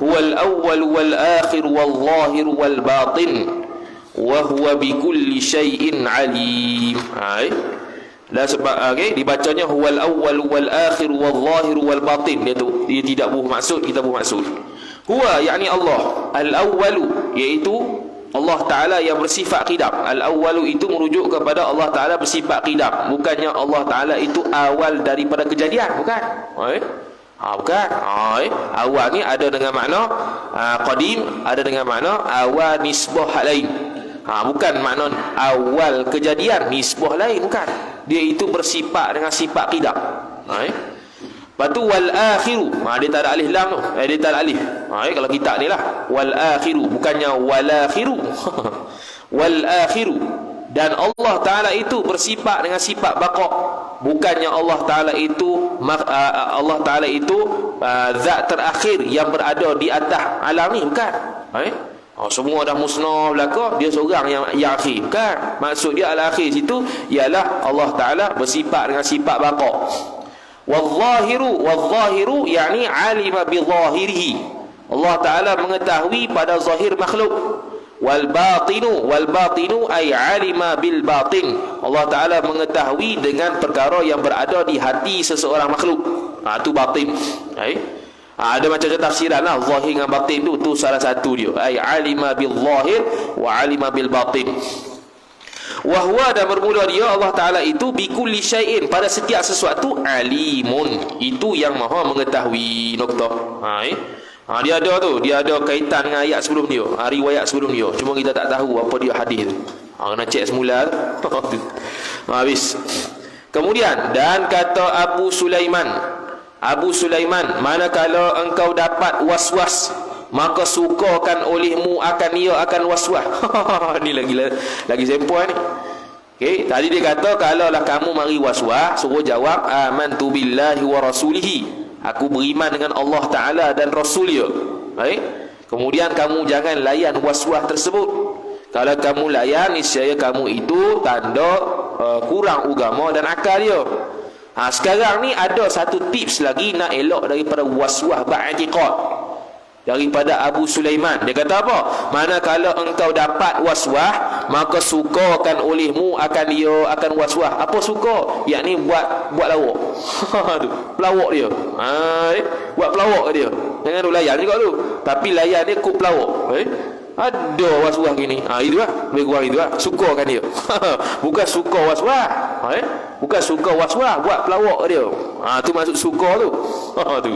Huwal awwal wal akhir wal zahir wal batin wa huwa bikulli syai'in alim. Dan sebab dibacanya huwal awwal wal akhir wal zahir wal batin. Dia tidak buh maksud, kita buh maksud. Huwa yakni Allah al-awwalu, iaitu Allah Ta'ala yang bersifat qidam. Al-awwalu itu merujuk kepada Allah Ta'ala bersifat qidam. Bukannya Allah Ta'ala itu awal daripada kejadian, bukan. Bukan. Awal ni ada dengan makna qadim, ada dengan makna awal nisbah hal lain. Bukan makna awal kejadian nisbah lain, bukan. Dia itu bersifat dengan sifat qidam. Lepas tu wal akhiru, dia tak ada alif lam tu. Dia tak ada alif. Kalau kita ni lah wal akhiru, bukannya wal akhiru. Wal akhiru, dan Allah Ta'ala itu bersifat dengan sifat baqa. Bukannya Allah Ta'ala itu zat terakhir yang berada di atas alam ni, bukan. Semua dah musnah belaka, dia seorang yang akhir, bukan. Maksud dia al-akhir situ ialah Allah Ta'ala bersifat dengan sifat baqa. Wal-zahiru yakni alima bi zahirihi, Allah Ta'ala mengetahui pada zahir makhluk. Wal-batinu ay alima bil batin, Allah Ta'ala mengetahui dengan perkara yang berada di hati seseorang makhluk. Itu batin. Ada macam-macam tafsiran lah, zahir dengan batin tu salah satu dia. Ay alima bil zahir wa alima bil batin. Wahwa, dan bermula dia Allah Ta'ala itu bikulli syai'in, pada setiap sesuatu, alimun, itu yang maha mengetahui. Noktah. Dia ada kaitan dengan ayat sebelum dia, riwayat sebelum dia, cuma kita tak tahu apa dia hadis tu. Kena cek semula tu. Habis. Kemudian, dan kata Abu Sulaiman, manakala engkau dapat was-was, maka sukakan olehmu akan ia akan was-was. Ni lagi sempoi ni. Okey, tadi dia kata kalaulah kamu mari was-was, suruh jawab amantu billahi wa rasulihi, aku beriman dengan Allah Ta'ala dan Rasul dia. Baik. Kemudian kamu jangan layan was-was tersebut. Kalau kamu layan, niscaya kamu itu tanda kurang agama dan akal dia. Sekarang ni ada satu tips lagi nak elok daripada was-was ba'atiqad, daripada Abu Sulaiman. Dia kata apa? Manakala engkau dapat was-was, maka sukakan olehmu akan dia akan was-was. Apa suka? Yakni buat lawak. Tu pelawak dia. Buat pelawak dia. Jangan duk layan juga tu. Tapi layan dia kok pelawak. Ada was-was gini. Itulah, lebih kurang itulah. Sukakan dia. Bukan suka was-was. Bukan suka was-was, buat pelawak dia. Tu maksud suka tu. Tu.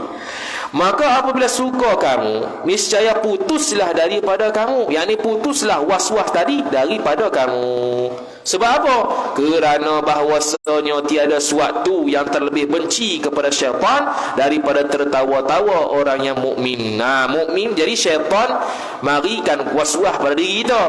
Maka apabila suka kamu, niscaya putuslah daripada kamu, yakni putuslah was-was tadi daripada kamu. Sebab apa? Kerana bahawasanya tiada suatu yang terlebih benci kepada syaitan daripada tertawa-tawa orang yang mukmin. Mukmin, jadi syaitan marikan was-was pada diri kita.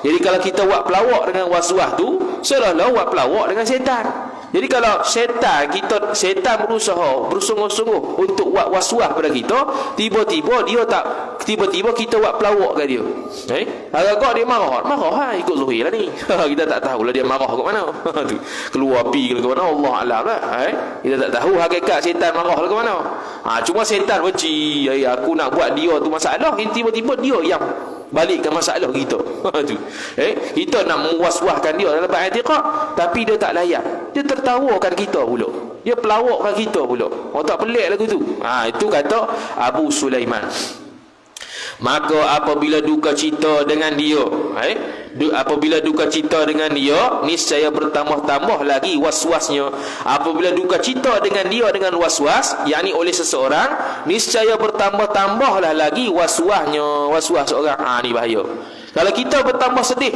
Jadi kalau kita buat pelawak dengan was-was tu, seolah-olah buat pelawak dengan syaitan. Jadi kalau syaitan berusaha bersungguh-sungguh untuk buat was-was pada kita, tiba-tiba kita buat pelawak kat dia. Agak-agak dia marah ikut Zuhir lah ni. Kita tak tahulah dia marah ke mana. Tu keluar api ke mana, Allah alam lah. Kita tak tahu hakikat syaitan marah ke mana. Cuma syaitan benci, aku nak buat dia tu masalah, tiba-tiba dia yang balikkan masalah kita. Tu. Kita nak mewas-waskan dia dalam i'tiqad, tapi dia tak layan. Dia tertawakan kita pula. Dia pelawakkan kita pula. Tak pelik lagu tu. Itu kata Abu Sulaiman. Maka apabila duka cita dengan dia, niscaya bertambah-tambah lagi was-wasnya. Apabila duka cita dengan dia dengan was-was, yakni oleh seseorang, niscaya bertambah-tambahlah lagi was-wasnya. Was-was seorang, ni bahaya. Kalau kita bertambah sedih,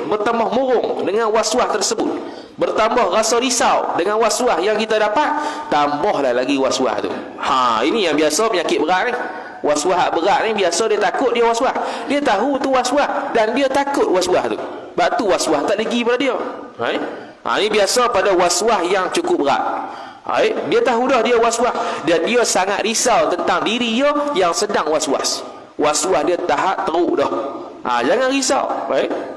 bertambah murung dengan was-was tersebut, bertambah rasa risau dengan was-was yang kita dapat, tambahlah lagi was-was tu. Ini yang biasa penyakit berat ni. Was-was berat ni biasa dia takut dia was-was. Dia tahu tu was-was dan dia takut was-was tu. Sebab tu was-was tak lagi pada dia. Ini biasa pada was-was yang cukup berat. Dia tahu dah dia was-was dan dia sangat risau tentang diri dia yang sedang was-was. Was-was dia tahap teruk dah. Jangan risau.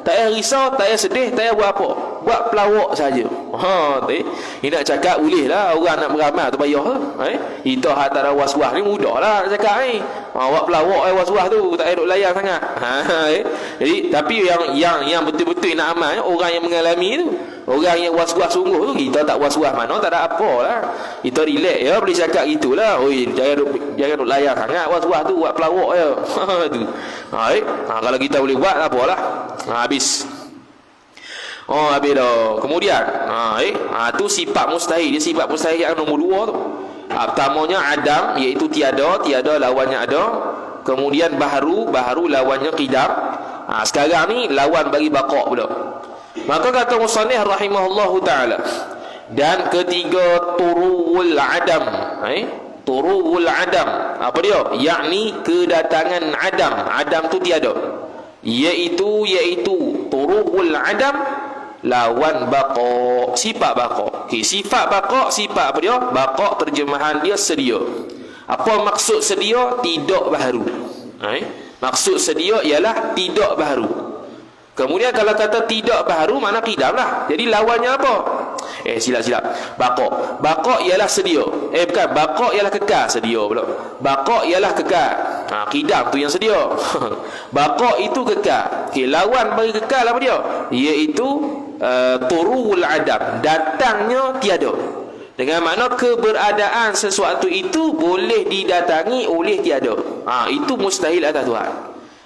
Tak payah risau, tak payah sedih, tak payah buat apa. Buat pelawak saja. Ni nak cakap boleh lah orang nak beramal tu payah lah. Kita antara was-was ni mudah lah nak cakap ni. Buat pelawak was-was tu tak payah duk layan sangat. Jadi tapi yang betul-betul nak amal orang yang mengalami tu. Orang yang was-was sungguh tu, kita tak was-was mana, tak ada apa lah. Kita relax ya, boleh cakap gitulah. Oi, jangan duk layak sangat was-was tu, buat pelawak je. Tu. Kalau kita boleh buat, tak apalah. Habis. Habis dah. Kemudian, tu sifat mustahil. Dia sifat mustahil yang nombor 2 tu. Pertamanya adam, iaitu tiada lawannya ada. Kemudian baharu lawannya qidam. Sekarang ni lawan bagi baqa' pula. Maka kata musannif rahimahullahu taala, dan ketiga turuwul adam. Turuwul adam, apa dia? Yakni kedatangan adam tu tiada. Iaitu turuwul adam lawan baqa', sifat baqa'. Sifat baqa', sifat apa dia? Baqa' terjemahan dia sedia. Apa maksud sedia? Tidak baharu. Maksud sedia ialah tidak baharu. Kemudian kalau kata tidak baharu, mana qidam lah. Jadi lawannya apa? Silap. Baqa' ialah sedia. Bukan, baqa' ialah kekal. Sedia pula. Baqa' ialah kekal. Qidam tu yang sedia. Baqa' itu kekal. Lawan bagi kekal apa dia? Iaitu turuul adam, datangnya tiada. Dengan makna keberadaan sesuatu itu boleh didatangi oleh tiada. Itu mustahil atas Tuhan.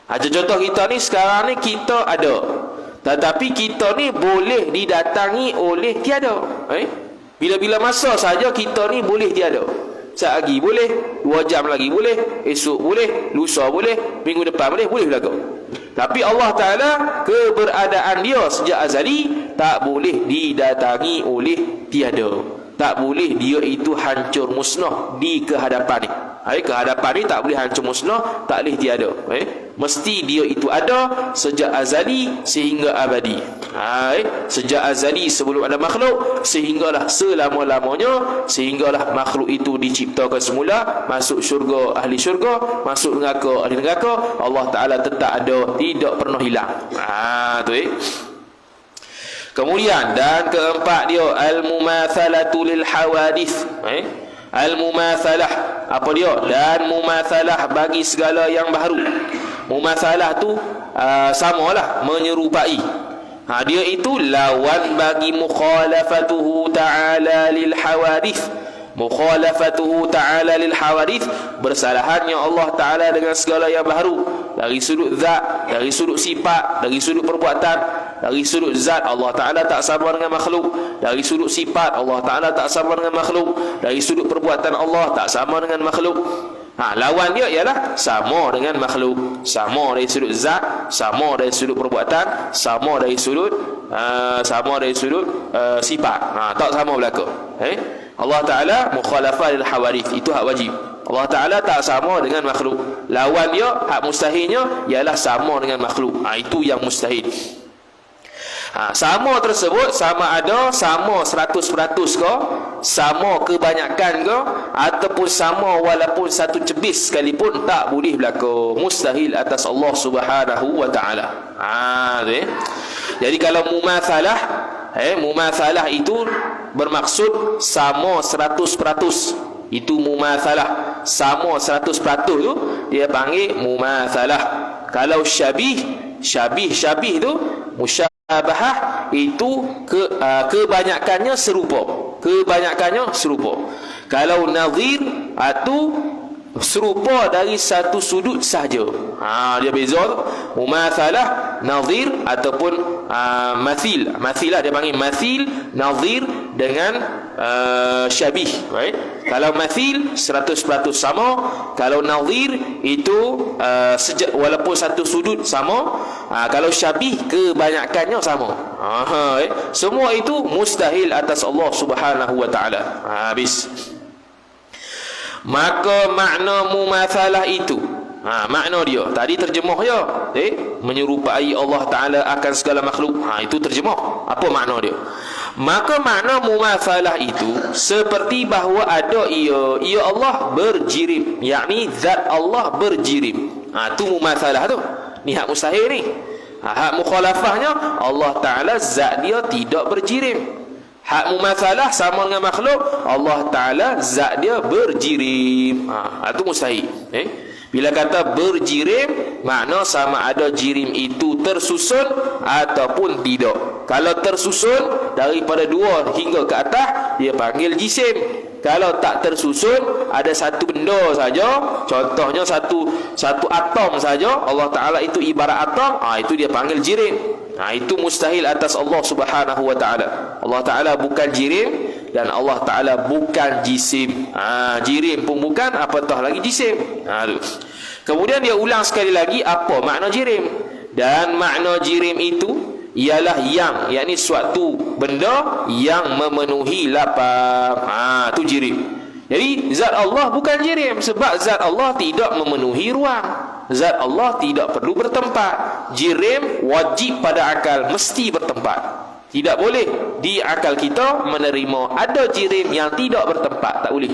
Contoh kita ni sekarang ni kita ada, tetapi kita ni boleh didatangi oleh tiada. Bila-bila masa saja kita ni boleh tiada. Sekejap lagi boleh, 2 jam lagi boleh, esok boleh, lusa boleh, minggu depan boleh berlaku. Tapi Allah Ta'ala, keberadaan dia sejak azali tak boleh didatangi oleh tiada. Tak boleh dia itu hancur musnah di kehadapan ni. Kehadapan ni tak boleh hancur musnah, tak boleh tiada. Mesti dia itu ada sejak azali sehingga abadi. Sejak azali sebelum ada makhluk, sehinggalah selama-lamanya, sehinggalah makhluk itu diciptakan semula, masuk syurga ahli syurga, masuk neraka ahli neraka, Allah Ta'ala tetap ada, tidak pernah hilang. Tu Kemudian, dan keempat dia al-mumathalatu lil hawadith. Al-mumathalah, apa dia? Dan mumathalah bagi segala yang baru. Mumathalah tu samalah, menyerupai. Dia itu lawan bagi mukhalafatuhu ta'ala lil hawadith. Mukhalafatuhu ta'ala lil hawadith, bersalahannya Allah Ta'ala dengan segala yang baru. Dari sudut zat, dari sudut sifat, dari sudut perbuatan. Dari sudut zat, Allah Ta'ala tak sama dengan makhluk. Dari sudut sifat, Allah Ta'ala tak sama dengan makhluk. Dari sudut perbuatan, Allah tak sama dengan makhluk. Lawan dia ialah sama dengan makhluk. Sama dari sudut zat, sama dari sudut perbuatan, sama dari sudut sifat. Tak sama belaka. Allah Ta'ala mukhalafah lil hawadith, itu hak wajib. Allah Ta'ala tak sama dengan makhluk. Lawan dia, hak mustahilnya ialah sama dengan makhluk. Itu yang mustahil. Sama tersebut sama ada sama 100% ke, sama kebanyakan ke, ataupun sama walaupun satu cebis sekalipun, tak boleh berlaku. Mustahil atas Allah Subhanahu wa Ta'ala. Jadi kalau mumathalah, mumathalah itu bermaksud sama 100%. Itu mumathalah. Sama 100% tu dia panggil mumathalah. Kalau syabih tu musyabahah, itu kebanyakannya serupa. Kalau nazir itu serupa dari satu sudut sahaja. Dia beza tu. Mumathalah, nazir ataupun mathil. Mathilah dia panggil mathil, nazir dengan syabih. Kalau mathil 100% sama, kalau nazir itu walaupun satu sudut sama, kalau syabih kebanyakannya sama. Semua itu mustahil atas Allah Subhanahu wa Ta'ala. Habis. Maka makna mumathalah itu, makna dia tadi terjemah dia, menyerupai Allah Ta'ala akan segala makhluk. Itu terjemah. Apa makna dia? Maka makna mumathalah itu seperti bahawa ada ia Allah berjirim, yakni zat Allah berjirim. Itu mumathalah tu. Ni hak mustahil ni. Hak mukhalafahnya, Allah Ta'ala zat dia tidak berjirim. Hak mumathalah sama dengan makhluk, Allah Ta'ala zat dia berjirim. Itu mustahil. Bila kata berjirim, makna sama ada jirim itu tersusun ataupun tidak. Kalau tersusun daripada 2 hingga ke atas, dia panggil jisim. Kalau tak tersusun, ada satu benda saja, contohnya satu atom saja, Allah Ta'ala itu ibarat atom, itu dia panggil jirim. Itu mustahil atas Allah Subhanahu wa Ta'ala. Allah Ta'ala bukan jirim, dan Allah Ta'ala bukan jisim. Jirim pun bukan, apatah lagi jisim. Kemudian dia ulang sekali lagi, apa makna jirim? Dan makna jirim itu ialah yang, yakni suatu benda yang memenuhi lapang. Tu jirim. Jadi zat Allah bukan jirim, sebab zat Allah tidak memenuhi ruang. Zat Allah tidak perlu bertempat. Jirim wajib pada akal, mesti bertempat. Tidak boleh di akal kita menerima ada jirim yang tidak bertempat. Tak boleh.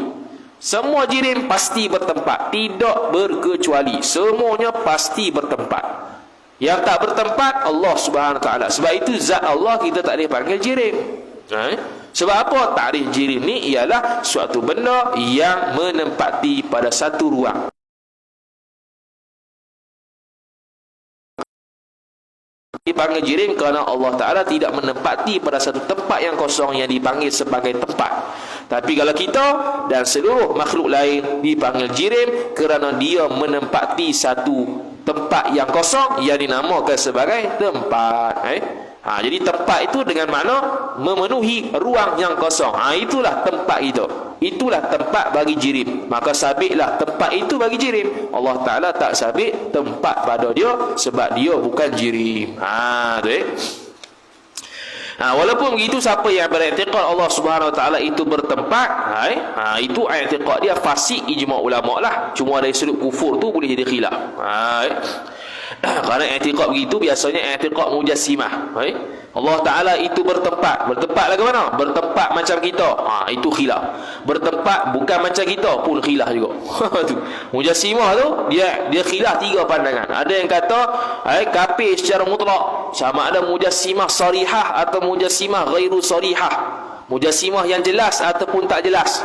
Semua jirim pasti bertempat, tidak berkecuali. Semuanya pasti bertempat. Yang tak bertempat Allah Subhanahu Wa Taala. Sebab itu zat Allah kita tak boleh panggil jirim. Sebab apa? Takrif jirim ni ialah suatu benda yang menempati pada satu ruang. Dipanggil jirim kerana Allah Ta'ala tidak menempati pada satu tempat yang kosong yang dipanggil sebagai tempat. Tapi kalau kita dan seluruh makhluk lain dipanggil jirim kerana dia menempati satu tempat yang kosong yang dinamakan sebagai tempat. Jadi tempat itu dengan makna memenuhi ruang yang kosong. Itulah tempat itu. Itulah tempat bagi jirim. Maka sabitlah tempat itu bagi jirim. Allah Ta'ala tak sabit tempat pada dia sebab dia bukan jirim. Walaupun begitu, siapa yang beriktikad Allah Subhanahu Wa Taala itu bertempat, itu i'tiqad dia fasik ijma' ulama lah. Cuma dari sudut kufur tu boleh jadi khilaf. Kerana i'tiqad begitu biasanya i'tiqad mujassimah. Allah Ta'ala itu bertempat. Bertempat lah ke mana? Bertempat macam kita. Itu khilaf. Bertempat bukan macam kita pun khilaf juga. Mujassimah tu dia khilaf 3 pandangan. Ada yang kata kafir secara mutlak, sama ada mujassimah sarihah atau mujassimah ghairu sarihah. Mujassimah yang jelas ataupun tak jelas.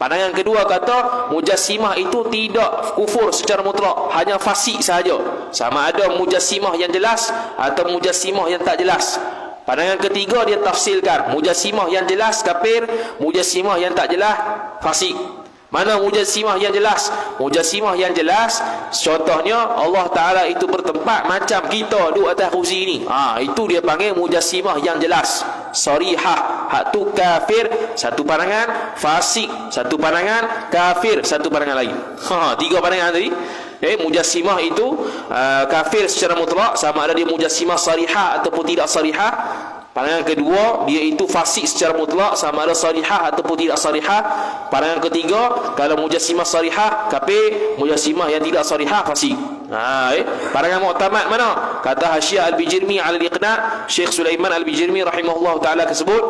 Pandangan kedua kata mujassimah itu tidak kufur secara mutlak, hanya fasik sahaja. Sama ada mujassimah yang jelas atau mujassimah yang tak jelas. Pandangan ketiga dia tafsirkan, mujassimah yang jelas kafir, mujassimah yang tak jelas fasik. Mana mujassimah yang jelas? Mujassimah yang jelas, contohnya Allah Ta'ala itu bertempat macam kita duduk atas kursi ini. Itu dia panggil mujassimah yang jelas. Sarihah, hak tu kafir satu pandangan, fasik satu pandangan, kafir satu pandangan lagi. 3 pandangan tadi. Mujassimah itu kafir secara mutlak, sama ada dia mujassimah sarihah ataupun tidak sarihah. Pandangan kedua, dia itu fasik secara mutlak, sama ada sarihah ataupun tidak sarihah. Pandangan ketiga, kalau mujassimah sarihah kafir, mujassimah yang tidak sarihah fasik. Pandangan mu'tamad mana? Kata Hasyiah Al-Bijirmi Al-Iqna', Syekh Sulaiman Al-Bijirmi rahimahullah ta'ala tersebut,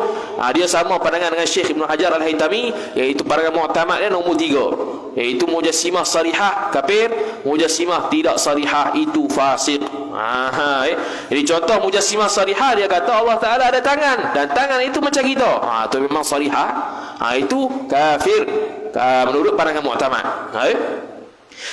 dia sama pandangan dengan Syekh Ibn Hajar Al-Haytami, iaitu pandangan mu'tamad dia nombor 3, iaitu mujassimah sarihah kafir, mujassimah tidak sarihah itu fasik. Jadi contoh mujassimah sarihah, dia kata Allah Ta'ala ada tangan, dan tangan itu macam kita. Itu memang sarihah. Itu kafir menurut pandangan mu'tamad.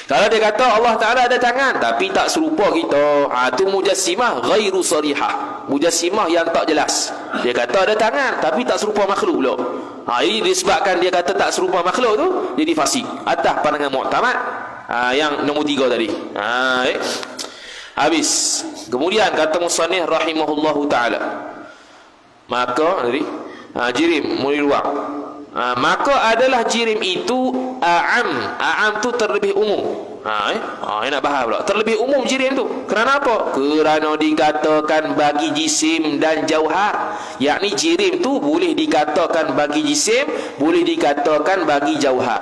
Kalau dia kata Allah Ta'ala ada tangan tapi tak serupa kita, itu mujassimah ghairu sarihah, mujassimah yang tak jelas. Dia kata ada tangan tapi tak serupa makhluk pula. Ini disebabkan dia kata tak serupa makhluk tu, jadi fasik atas pandangan mu'tamad yang nombor 3 tadi. Habis. Kemudian kata musannif rahimahullahu ta'ala, maka tadi jirim mulai luar. Maka adalah jirim itu a'am tu terlebih umum. Nak bahas pula terlebih umum jirim tu. Kerana apa? Kerana dikatakan bagi jisim dan jauhar. Yakni jirim tu boleh dikatakan bagi jisim, boleh dikatakan bagi jauhar.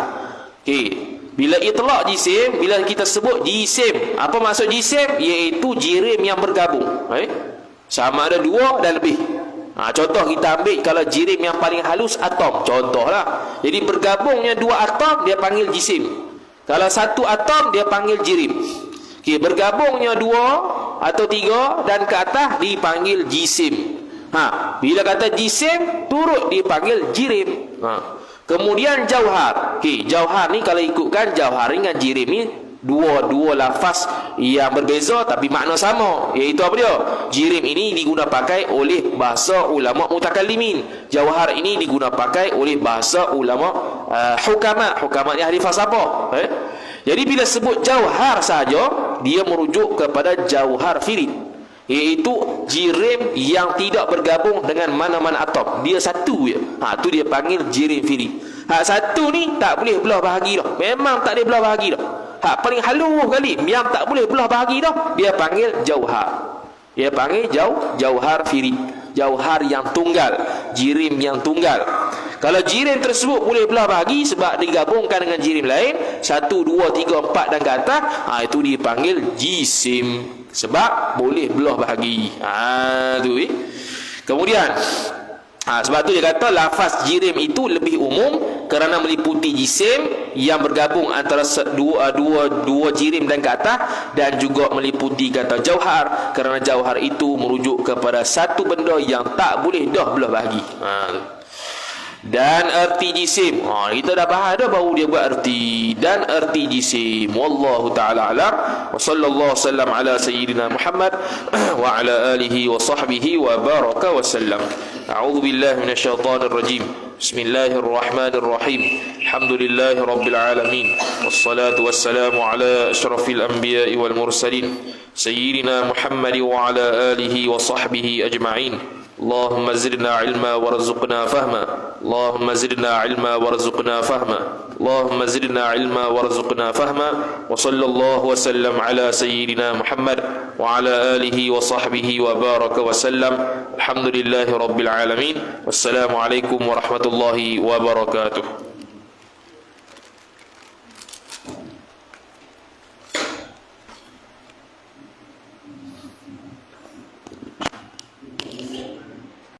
Bila itlaq jisim, bila kita sebut jisim, apa maksud jisim? Iaitu jirim yang bergabung. Sama ada 2 dan lebih. Contoh kita ambil, kalau jirim yang paling halus atom, contohlah. Jadi bergabungnya 2 atom dia panggil jisim. Kalau 1 atom dia panggil jirim. Bergabungnya 2 atau 3 dan ke atas dipanggil jisim. Bila kata jisim turut dipanggil jirim. Kemudian jauhar. Jauhar ni kalau ikutkan jauhar dengan jirim ni dua lafaz yang berbeza tapi makna sama, iaitu apa dia? Jirim ini diguna pakai oleh bahasa ulama mutakallimin, jauhar ini diguna pakai oleh bahasa ulama hukama. Hukama ni ahli falsafah. Jadi bila sebut jauhar saja, dia merujuk kepada jauhar firid, iaitu jirim yang tidak bergabung dengan mana-mana atom. Dia satu je. Tu dia panggil jirim firid. Hak satu ni tak boleh belah bahagi dah. Memang tak boleh belah bahagi dah. Hak paling halus kali yang tak boleh belah bahagi dah, dia panggil jauhar. Dia panggil jauhar firid. Jauhar yang tunggal, jirim yang tunggal. Kalau jirim tersebut boleh belah bahagi sebab digabungkan dengan jirim lain, 1, 2, 3, 4 dan ke atas, itu dipanggil jisim sebab boleh belah bahagi. Kemudian sebab tu dia kata lafaz jirim itu lebih umum kerana meliputi jisim yang bergabung antara dua jirim dan ke atas, dan juga meliputi kata jauhar kerana jauhar itu merujuk kepada satu benda yang tak boleh dah belah bahagi. Dan erti jisim, kita dah bahas dah, baru dia buat erti. Dan erti jisim, wallahu ta'ala alam. Wa sallallahu sallam ala sayyidina Muhammad wa ala alihi wa sahbihi wa baraka wa sallam. A'udhu billahi minasyaitanir rajim. Bismillahirrahmanirrahim. Alhamdulillahi rabbil alamin. Wassalatu wassalamu ala asyrafil anbiya'i wal mursalin, sayyidina Muhammad wa ala alihi wa sahbihi ajma'in. اللهم زدنا علما وارزقنا فهما اللهم زدنا علما وارزقنا فهما اللهم زدنا علما وارزقنا فهما وصلى الله وسلم على سيدنا محمد وعلى آله وصحبه وبارك وسلم. الحمد لله رب العالمين. والسلام عليكم ورحمة الله وبركاته.